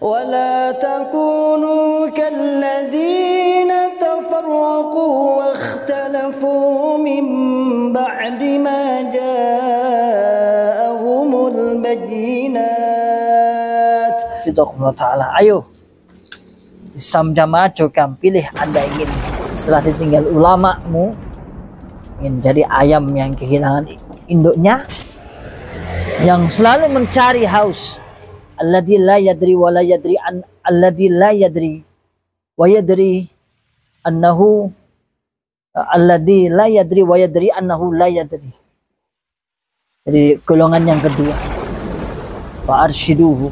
ولا تكونوا كالذين تفرقوا واختلفوا من بعد ما جاءهم البينات. Fidhullah Ta'ala. Ayo Islam Jamaah Jokam, pilih Anda ingin setelah ditinggal ulamamu ingin jadi ayam yang kehilangan induknya, yang selalu mencari haus, alladzi la yadri wa la yadri an alladzi la yadri wa yadri annahu alladzi la yadri wa yadri annahu la yadri. Jadi golongan yang kedua, fa arsyiduhu.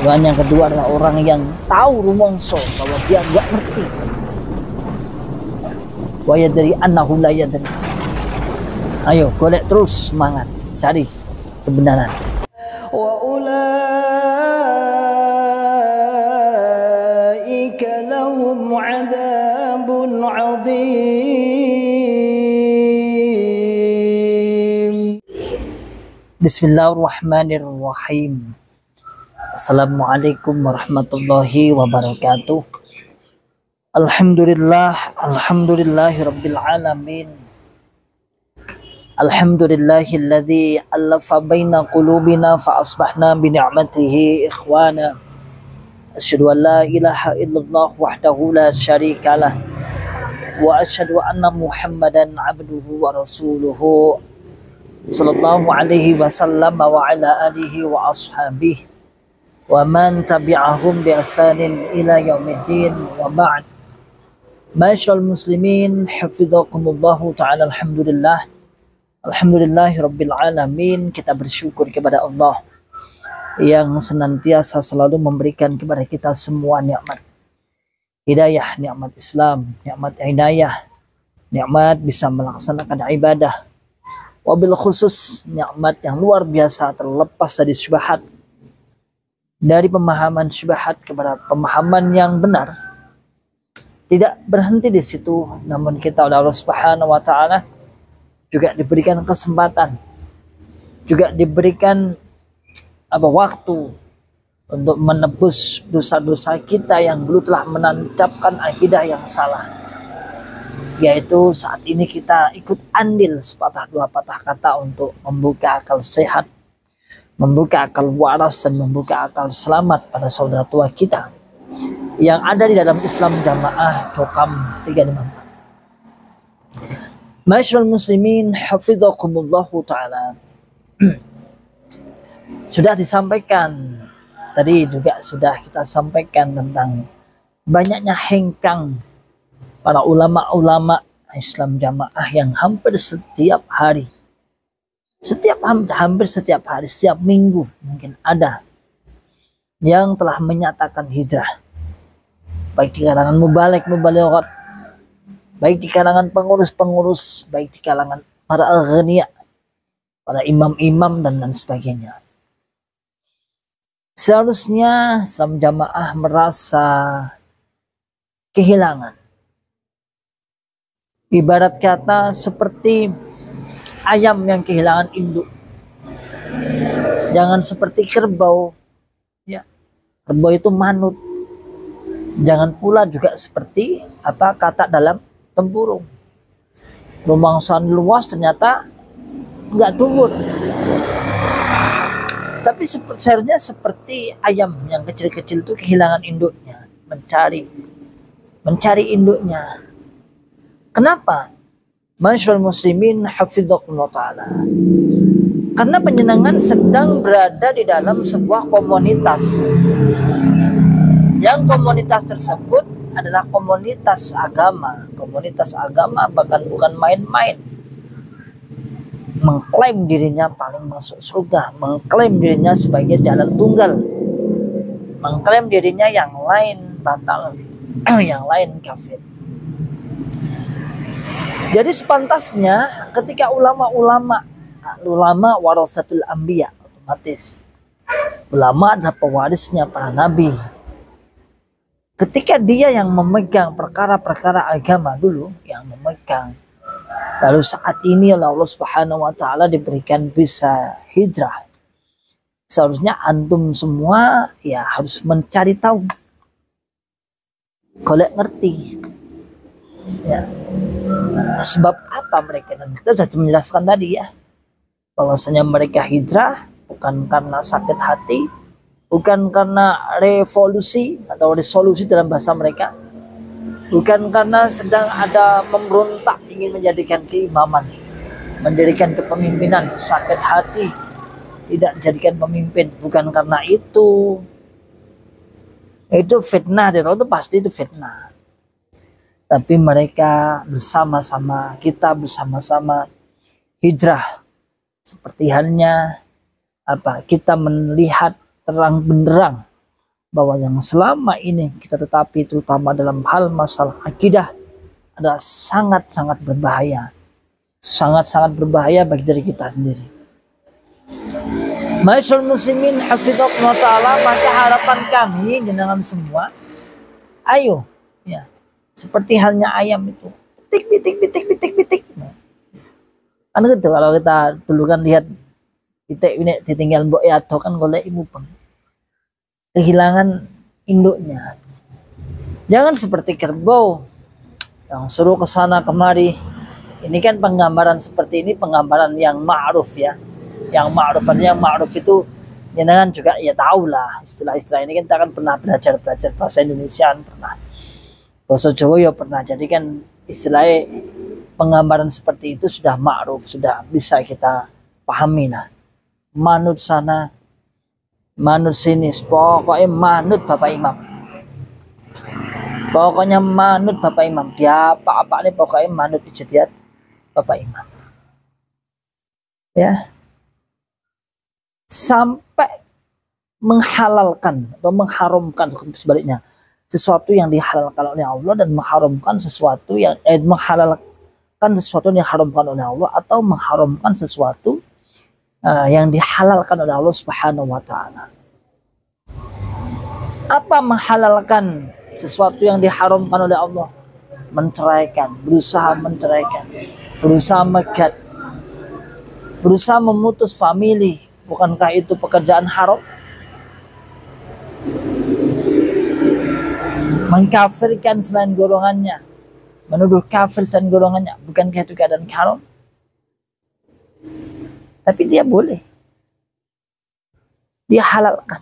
Golongan yang kedua adalah orang yang tahu rumongso bahwa dia enggak ngerti. Wa yadri annahu la yadri. Ayo golek terus, semangat cari kebenaran. Wa ulaika lahum 'adzabun 'adzim. Bismillahirrahmanirrahim. Assalamualaikum warahmatullahi wabarakatuh. Alhamdulillahirabbil alamin. Alhamdulillahilladzi alafa baina qulubina fa asbahna bi ni'matihi ikhwana. Asyhadu an la ilaha illallah wahdahu la syarikalah wa asyhadu anna Muhammadan abduhu wa rasuluhu sallallahu alaihi wasallam wa ala alihi wa ashabihi wa man tabi'ahum bi ihsanin ila yaumiddin wa ba'd. Ma'asyiral muslimin, hafizakumullahu ta'ala. Alhamdulillahirabbil alamin. Kita bersyukur kepada Allah yang senantiasa selalu memberikan kepada kita semua nikmat hidayah, nikmat Islam, nikmat hidayah, nikmat bisa melaksanakan ibadah, wabil khusus nikmat yang luar biasa terlepas dari syubhat, dari pemahaman syubhat kepada pemahaman yang benar. Tidak berhenti di situ, namun kita oleh Allah Subhanahu wa Ta'ala juga diberikan kesempatan, juga diberikan waktu untuk menebus dosa-dosa kita yang dulu telah menancapkan akidah yang salah. Yaitu saat ini kita ikut andil sepatah dua patah kata untuk membuka akal sehat, membuka akal waras, dan membuka akal selamat pada saudara tua kita yang ada di dalam Islam Jamaah Jokam 354. Ma'asyiral muslimin, hafizakumullahu ta'ala. Sudah disampaikan tadi, juga sudah kita sampaikan tentang banyaknya hengkang para ulama-ulama Islam Jamaah yang hampir setiap hari, hampir setiap hari, setiap minggu mungkin ada yang telah menyatakan hijrah, baik di kalangan mubalighat, baik di kalangan pengurus-pengurus, baik di kalangan para aghniya, para imam-imam dan lain sebagainya. Seharusnya Islam Jamaah merasa kehilangan. Ibarat kata seperti ayam yang kehilangan induk. Jangan seperti kerbau. Ya, kerbau itu manut. Jangan pula juga seperti kata dalam tempurung. Rumangsan luas ternyata nggak tumbuh. Tapi seharusnya seperti ayam yang kecil-kecil itu kehilangan induknya, mencari induknya. Kenapa? Ma'asyiral muslimin, hafizakumullah ta'ala. Karena penyenangan sedang berada di dalam sebuah komunitas. Yang komunitas tersebut adalah komunitas agama. Komunitas agama bahkan bukan main-main. Mengklaim dirinya paling masuk surga, mengklaim dirinya sebagai jalan tunggal, mengklaim dirinya yang lain batal, yang lain kafir. Jadi sepantasnya ketika ulama warasatul anbiya, otomatis ulama adalah pewarisnya para nabi. Ketika dia yang memegang perkara-perkara agama dulu, yang memegang, lalu saat ini oleh Allah Subhanahu wa Ta'ala diberikan bisa hijrah, Seharusnya antum semua ya harus mencari tahu, golek ngerti ya, sebab apa mereka. Dan kita sudah menjelaskan tadi ya, bahwasanya mereka hijrah bukan karena sakit hati, bukan karena revolusi atau resolusi dalam bahasa mereka, bukan karena sedang ada memberontak ingin menjadikan keimaman, mendirikan kepemimpinan, sakit hati tidak dijadikan pemimpin, bukan karena itu. Itu fitnah, itu pasti itu fitnah. Tapi mereka bersama-sama, kita bersama-sama hijrah. Seperti halnya apa? Kita melihat terang benderang bahwa yang selama ini kita tetapi terutama dalam hal masalah akidah adalah sangat-sangat berbahaya. Sangat-sangat berbahaya bagi diri kita sendiri. Ma'asyiral muslimin hafizakumullah ta'ala, maka harapan kami jenengan semua, ayo ya, seperti halnya ayam itu, pitik. Kan gitu, kalau kita dulu kan lihat pitik ini ditinggal mbok ya atau kan golek ibu pun kehilangan induknya. Jangan seperti kerbau yang suruh ke sana kemari. Ini kan penggambaran seperti ini, penggambaran yang ma'ruf ya. Yang ma'ruf itu jenengan juga ya tahu lah istilah-istilah ini, kita kan pernah belajar bahasa Indonesia, pernah bahasa Jawa ya pernah. Jadi kan istilahnya penggambaran seperti itu sudah ma'ruf, sudah bisa kita pahami lah. Manut sana, manut sini, pokoknya manut Bapak Imam. Pokoknya manut Bapak Imam. Dia apa-apa nih pokoknya manut ijtihad Bapak Imam. Ya. Sampai menghalalkan atau mengharamkan sebaliknya sesuatu yang dihalalkan oleh Allah dan mengharamkan sesuatu yang menghalalkan sesuatu yang diharamkan oleh Allah, atau mengharamkan sesuatu yang dihalalkan oleh Allah Subhanahu wa taala. Apa menghalalkan sesuatu yang diharamkan oleh Allah? Menceraikan, berusaha menceraikan, berusaha megat, berusaha memutus famili. Bukankah itu pekerjaan haram? Mengkafirkan selain golongannya, menuduh kafir selain golongannya, bukankah itu keadaan haram? Tapi dia boleh, dia halalkan.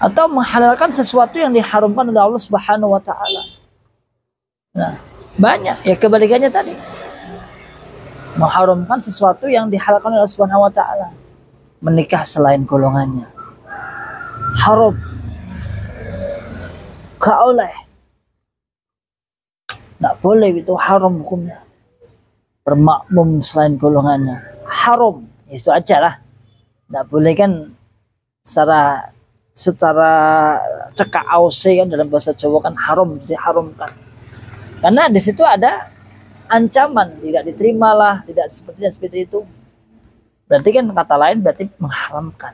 Atau menghalalkan sesuatu yang diharamkan oleh Allah Subhanahu wa taala. Nah, banyak ya kebalikannya tadi. Mengharamkan sesuatu yang dihalalkan oleh Allah Subhanahu wa taala. Menikah selain golongannya haram. Gak oleh. Gak boleh, itu haram hukumnya. Bermakmum selain golongannya haram. Itu aja lah. Gak boleh kan secara cekak ause kan dalam bahasa Jawa kan haram, diharamkan. Karena di situ ada ancaman tidak diterima lah, tidak seperti itu. Berarti kan kata lain berarti mengharamkan.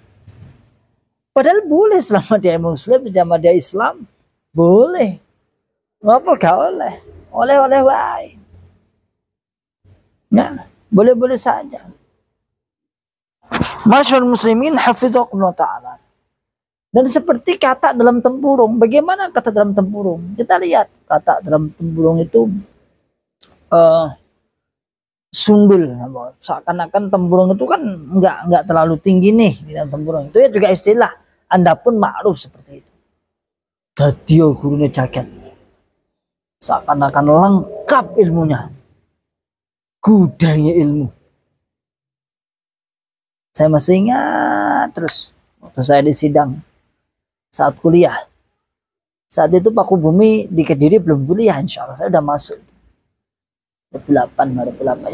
Padahal boleh selama dia Muslim, selama dia Islam, boleh. Ngapa gak oleh? Oleh wae. Ya, boleh-boleh saja. Masyaallah muslimin hafizakumullah ta'ala. Dan seperti kata dalam tempurung, bagaimana kata dalam tempurung? Kita lihat kata dalam tempurung itu sundul, seakan-akan tempurung itu kan nggak terlalu tinggi nih di dalam tempurung. Itu ya juga istilah, Anda pun ma'ruf seperti itu. Dadio gurunya jagat, seakan-akan lengkap ilmunya, gudangnya ilmu. Saya masih ingat terus waktu saya di sidang saat kuliah. Saat itu Paku Bumi di Kediri belum kuliah, insya Allah saya udah masuk. 2008, 2009,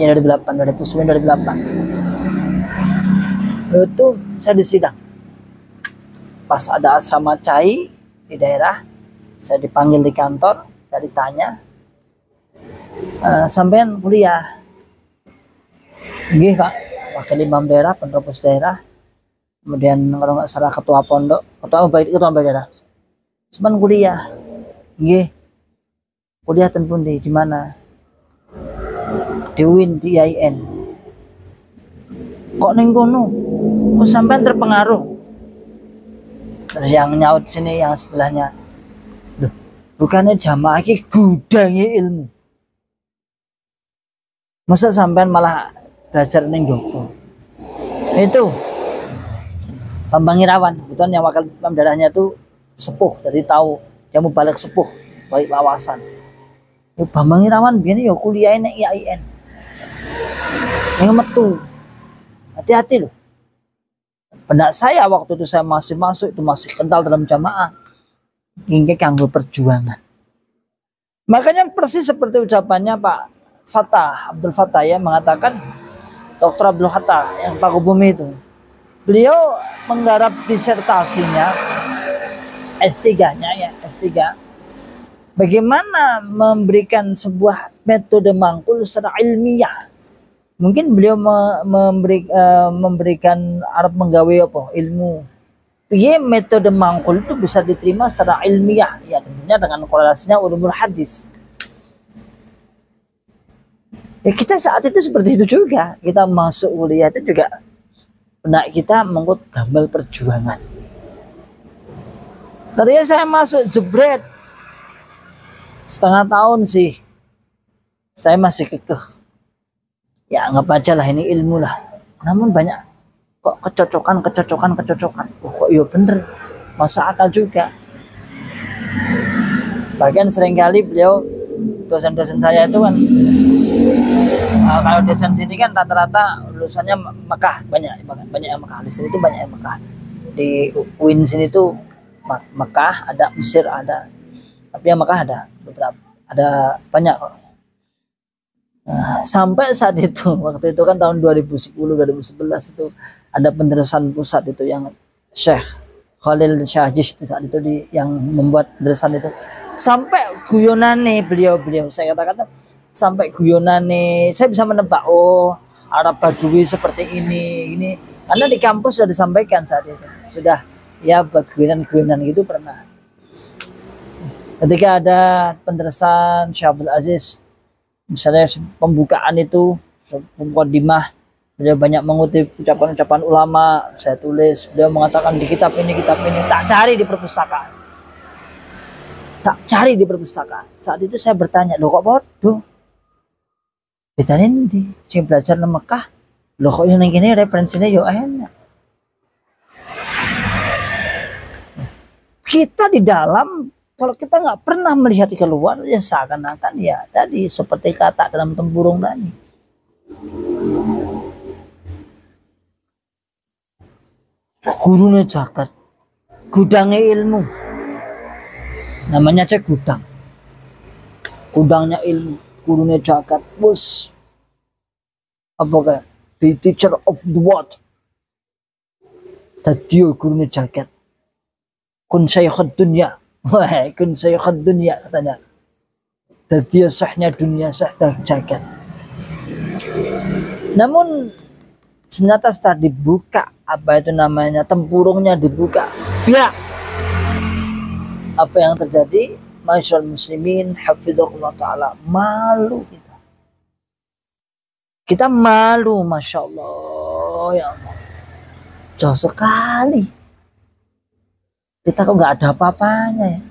2008. Itu saya di sidang. Pas ada asrama cai di daerah, saya dipanggil di kantor, saya ditanya, sampean kuliah? Nggih Pak, wakil imam daerah, penerus daerah, kemudian kalau nggak salah ketua pondok, ketua daerah. Sampean kuliah? Nggih. Kuliah ten pundi, di mana? Di UIN, di IAIN. Kok ning kono? Oh sampean terpengaruh. Terus yang nyaut sini yang sebelahnya, loh, bukannya jamaah ini gudangi ilmu. Masa sampean malah belajar ning Joko. Itu Bambang Irawan, kebetulan yang wakil imam daerahnya itu sepuh, jadi tahu dia mau balik sepuh, balik wawasan. Bambang Irawan biar ya kuliah nek IAIN. Yang metu, hati-hati loh. Benak saya waktu itu saya masih masuk itu masih kental dalam jamaah, hingga kanggo perjuangan. Makanya persis seperti ucapannya Pak Fattah, Abdul Fattah ya mengatakan, Dr. Abdul Fattah yang Pak Bumi itu, beliau menggarap disertasinya S3-nya ya, S3 bagaimana memberikan sebuah metode mangkul secara ilmiah. Mungkin beliau memberikan Arab menggawe apa ilmu. Iya metode mangkul itu bisa diterima secara ilmiah ya tentunya dengan korelasinya ulumul hadis. Ya kita saat itu seperti itu juga. Kita masuk kuliah itu juga benak kita mengikut gambar perjuangan. Tadinya saya masuk jebret setengah tahun sih. Saya masih kekeh. Ya anggap aja lah ini ilmu lah. Namun banyak kok kecocokan. Oh, kok iya bener. Masuk akal juga. Bahkan seringkali beliau dosen-dosen saya itu kan kalau dosen sini kan rata-rata lulusannya Mekah banyak yang Mekah. Di sini tuh banyak yang Mekah. Di UIN sini tuh Mekah ada, Mesir ada. Tapi yang Mekah ada beberapa, ada banyak kok. Nah, sampai saat itu waktu itu kan tahun 2010-2011 itu ada penderesan pusat itu yang Syekh Khalil Syahjish saat itu yang membuat penderesan itu sampai guyonane beliau saya katakan sampai guyonane saya bisa menebak oh Arab Badui seperti ini karena di kampus sudah disampaikan saat itu sudah ya buat guyonan gitu pernah ketika ada penderesan Syekh Abdul Aziz misalnya pembukaan itu mukadimah beliau banyak mengutip ucapan-ucapan ulama saya tulis beliau mengatakan di kitab ini tak cari di perpustakaan saat itu saya bertanya loh kok bodoh bedanya ini saya belajar di Mekah loh kok yang ini referensinya yo enak kita di dalam kalau kita nggak pernah melihat keluar ya seakan-akan ya tadi seperti kata dalam tempurung tadi gurunya jagat gudangnya ilmu namanya cek gudangnya ilmu gurunya jagat bos apa the teacher of the world tadi gurunya jagat kun syaikh dunia wah kun syaikh dunia katanya tadi sahnya dunia sah jagat namun ternyata setelah dibuka apa itu namanya tempurungnya dibuka ya apa yang terjadi masyaallah muslimin hafizahullah taala malu kita malu masya Allah ya Allah jauh sekali kita kok nggak ada apa-apanya ya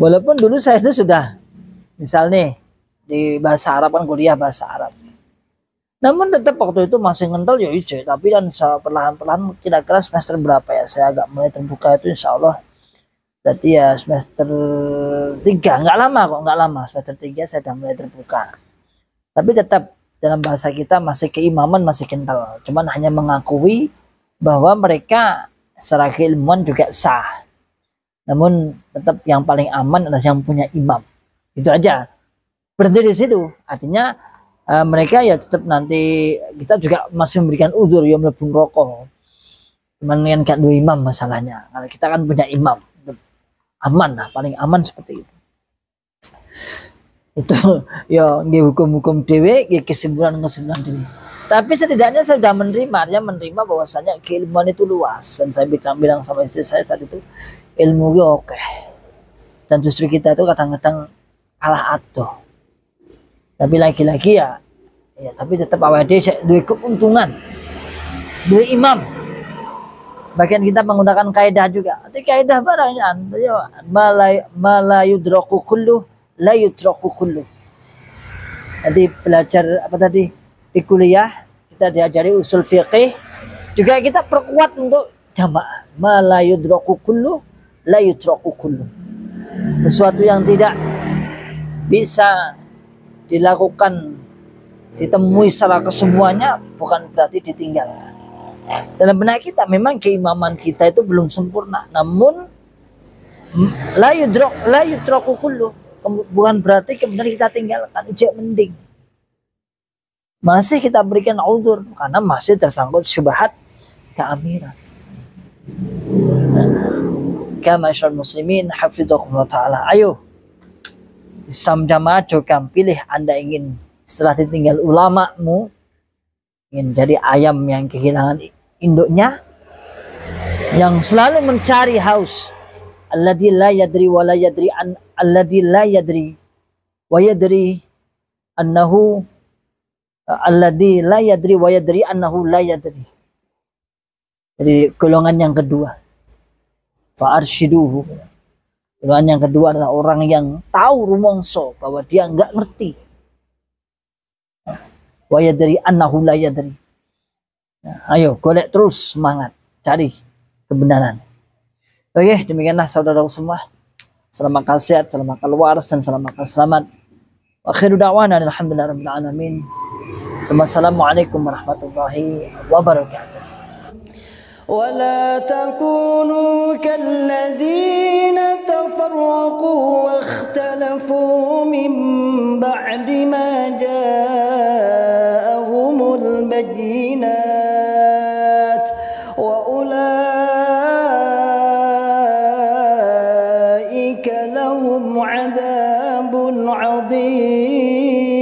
walaupun dulu saya itu sudah misalnya di bahasa Arab kan kuliah bahasa Arab namun tetap waktu itu masih ngentel ya hijau tapi kan perlahan-perlahan kira-kira semester berapa ya saya agak mulai terbuka itu insya Allah berarti ya semester 3 nggak lama semester 3 saya sudah mulai terbuka tapi tetap dalam bahasa kita masih keimaman masih kental cuman hanya mengakui bahwa mereka secara keilmuan juga sah namun tetap yang paling aman adalah yang punya imam itu aja berhenti di situ artinya mereka ya tetap nanti kita juga masih memberikan uzur ya melebung rokok cuman yang gak dua imam masalahnya kalau kita kan punya imam aman lah paling aman seperti itu ya hukum-hukum dewe ya kesimpulan dewe tapi setidaknya saya sudah menerima bahwasanya keilmuan itu luas dan saya bilang sama istri saya saat itu ilmu oke dan justru kita itu kadang-kadang kalah atuh tapi lagi-lagi ya tapi tetap awalnya saya duwe keuntungan dua imam. Bahkan kita menggunakan kaidah juga. Tapi kaidah barangnya ma la yudraku kullu la yutraku kullu. Jadi belajar apa tadi di kuliah kita diajari usul fiqih, juga kita perkuat untuk jamaah. Ma la yudraku kullu la yutraku kullu. Sesuatu yang tidak bisa dilakukan, ditemui secara kesemuanya, bukan berarti ditinggalkan. Dalam benak kita memang keimaman kita itu belum sempurna, namun la yutraku kullu, bukan berarti kemudian kita tinggalkan, ijek mending. Masih kita berikan uzur karena masih tersangkut syubhat keamiran. Kama syarul muslimin hafizakumullah ta'ala. Ayo Islam Jamaah Jokam, pilih Anda ingin setelah ditinggal ulamamu, ingin jadi ayam yang kehilangan induknya, yang selalu mencari haus, alladzi la yadri wa la yadri an alladzi la yadri wa yadri annahu alladzi la yadri wa yadri annahu la yadri. Jadi golongan yang kedua, fa arsyiduhu. Golongan yang kedua adalah orang yang tahu rumongso bahwa dia enggak ngerti. Wa yadri annahu la yadri. Nah, ayo golek terus, semangat cari kebenaran. Oke, demikianlah saudara semua. Selamat sehat, selamat waras, dan selamat selamat. Akhiru da'wana alhamdulillahirabbil alamin. Assalamualaikum warahmatullahi wabarakatuh. ولا تكونوا كالذين تفرقوا واختلفوا من بعد ما جاءهم البينات وأولئك لهم عذاب عظيم.